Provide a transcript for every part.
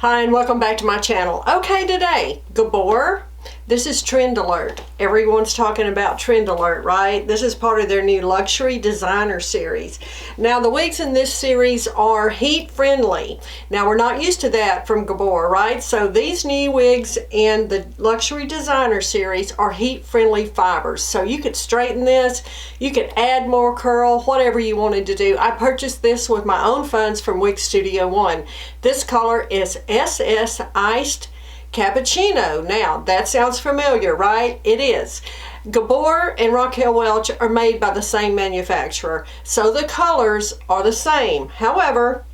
Hi and welcome back to my channel. Okay, today, Gabor. This is Trend Alert. Everyone's talking about Trend Alert, right? This is part of their new Luxury Designer Series. Now, the wigs in this series are heat friendly. Now, we're not used to that from Gabor, right? So these new wigs in the Luxury Designer Series are heat friendly fibers. So you could straighten this, you could add more curl, whatever you wanted to do. I purchased this with my own funds from Wig Studio One. This color is SS Iced Cappuccino. Now, that sounds familiar, right? It is. Gabor and Raquel Welch are made by the same manufacturer, so the colors are the same. However,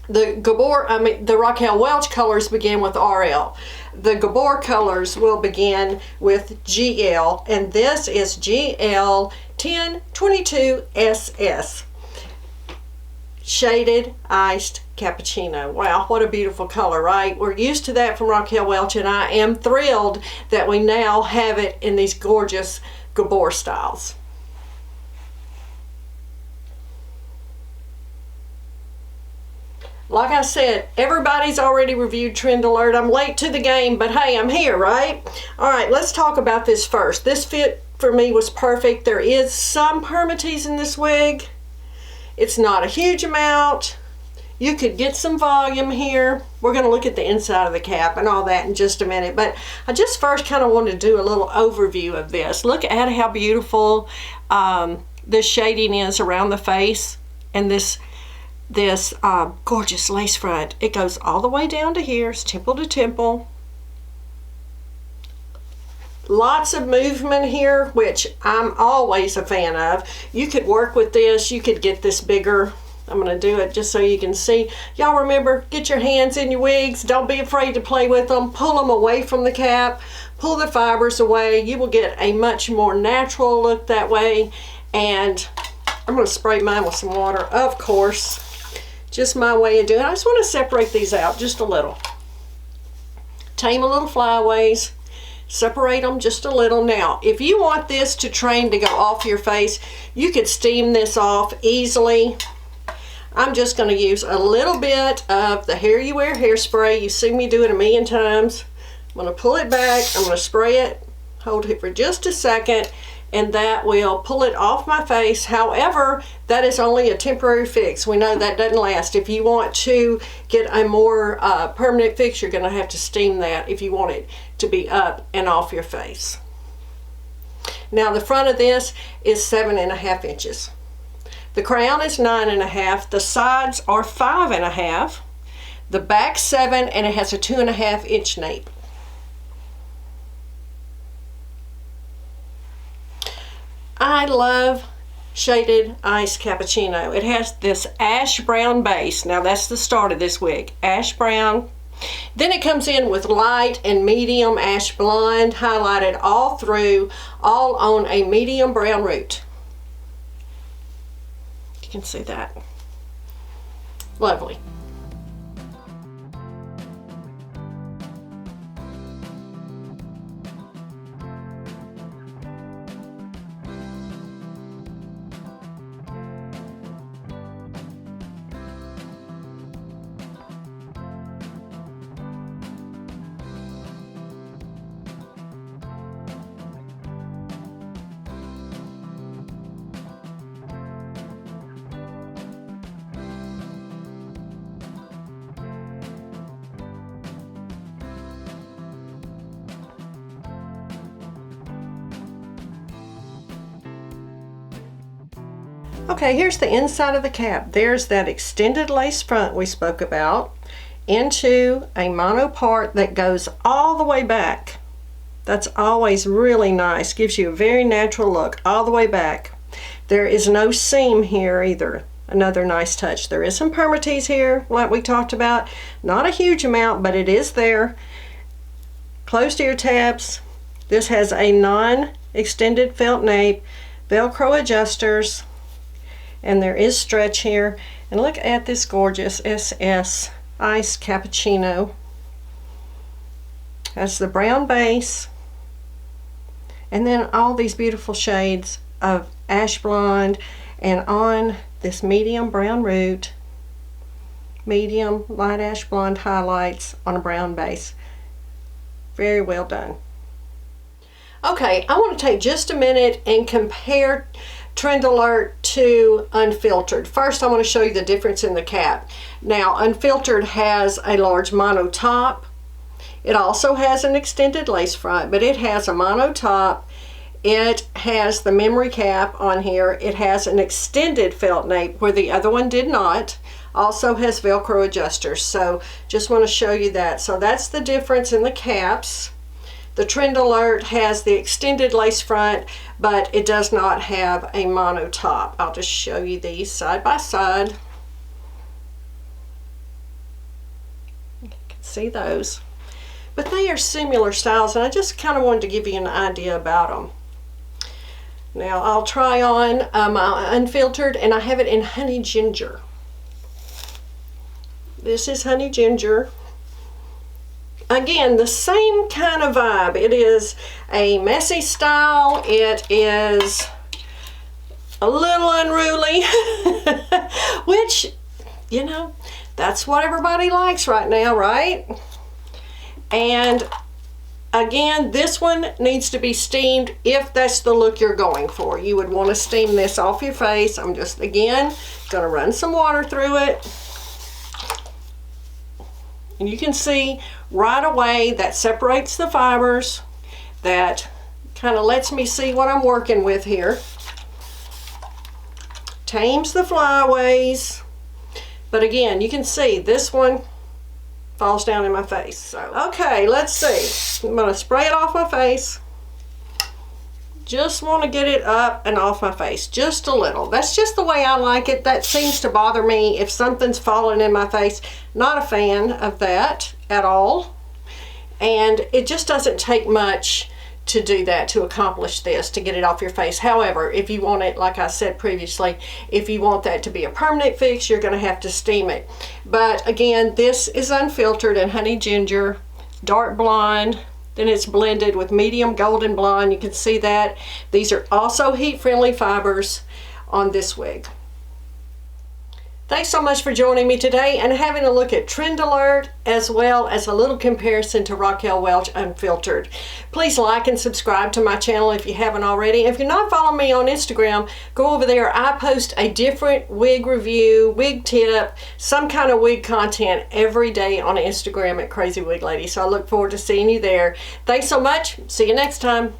the Raquel Welch colors begin with RL. The Gabor colors will begin with GL, and this is GL 1022 SS. Shaded Iced Cappuccino. Wow, what a beautiful color, right? We're used to that from Raquel Welch, and I am thrilled that we now have it in these gorgeous Gabor styles. Like I said, everybody's already reviewed Trend Alert. I'm late to the game, but hey, I'm here, right? All right, let's talk about this first. This fit for me was perfect. There is some permatease in this wig. It's not a huge amount. You could get some volume here. We're going to look at the inside of the cap and all that in just a minute, but I just first kind of wanted to do a little overview of this. Look at how beautiful this shading is around the face, and this gorgeous lace front. It goes all the way down to here. It's temple to temple. Lots of movement here, which I'm always a fan of. You could work with this. You could get this bigger. I'm going to do it just so you can see. Y'all remember, get your hands in your wigs. Don't be afraid to play with them. Pull them away from the cap. Pull the fibers away. You will get a much more natural look that way. And I'm going to spray mine with some water, of course. Just my way of doing it. I just want to separate these out just a little. Tame a little flyaways. Separate them just a little. Now, if you want this to train to go off your face, you could steam this off easily. I'm just going to use a little bit of the Hair You Wear hairspray. You've seen me do it a million times. I'm going to pull it back. I'm going to spray it. Hold it for just a second, and that will pull it off my face. However, that is only a temporary fix. We know that doesn't last. If you want to get a more permanent fix, you're going to have to steam that if you want it to be up and off your face. Now, the front of this is 7.5 inches. The crown is 9.5. The sides are 5.5. The back 7, and it has a 2.5 inch nape. I love Shaded Iced Cappuccino. It has this ash brown base. Now, that's the start of this wig. Ash brown. Then it comes in with light and medium ash blonde, highlighted all through, all on a medium brown root. You can see that. Lovely. Okay, here's the inside of the cap. There's that extended lace front we spoke about into a mono part that goes all the way back. That's always really nice. Gives you a very natural look all the way back. There is no seam here either. Another nice touch. There is some permatease here, like we talked about. Not a huge amount, but it is there. Closed ear tabs. This has a non-extended felt nape, Velcro adjusters, and there is stretch here. And look at this gorgeous SS Iced Cappuccino. That's the brown base, and then all these beautiful shades of ash blonde, and on this medium brown root. medium light ash blonde highlights on a brown base. Very well done. Okay, I want to take just a minute and compare Trend Alert to Unfiltered. First, I want to show you the difference in the cap. Now, Unfiltered has a large mono top. It also has an extended lace front, but it has a mono top. It has the memory cap on here. It has an extended felt nape where the other one did not. Also has Velcro adjusters. So just want to show you that. So that's the difference in the caps. The Trend Alert has the extended lace front, but it does not have a mono top. I'll just show you these side by side. You can see those. But they are similar styles, and I just kind of wanted to give you an idea about them. Now I'll try on my Unfiltered, and I have it in Honey Ginger. This is Honey Ginger. Again, the same kind of vibe. It is a messy style. It is a little unruly, which, you know, that's what everybody likes right now, right? And again, this one needs to be steamed if that's the look you're going for. You would want to steam this off your face. I'm just, again, going to run some water through it. And you can see right away that separates the fibers. That kind of lets me see what I'm working with here. Tames the flyaways. But again, you can see this one falls down in my face. So, okay, let's see. I'm going to spray it off my face. Just want to get it up and off my face just a little. That's just the way I like it. That seems to bother me if something's falling in my face. Not a fan of that at all. And it just doesn't take much to do that, to accomplish this, to get it off your face. However, if you want it, like I said previously, if you want that to be a permanent fix, you're going to have to steam it. But again, this is Unfiltered and Honey Ginger, dark blonde. Then it's blended with medium golden blonde. You can see that. These are also heat-friendly fibers on this wig. Thanks so much for joining me today and having a look at Trend Alert as well as a little comparison to Raquel Welch Unfiltered. Please like and subscribe to my channel if you haven't already. If you're not following me on Instagram, go over there. I post a different wig review, wig tip, some kind of wig content every day on Instagram at CrazyWigLady. So I look forward to seeing you there. Thanks so much. See you next time.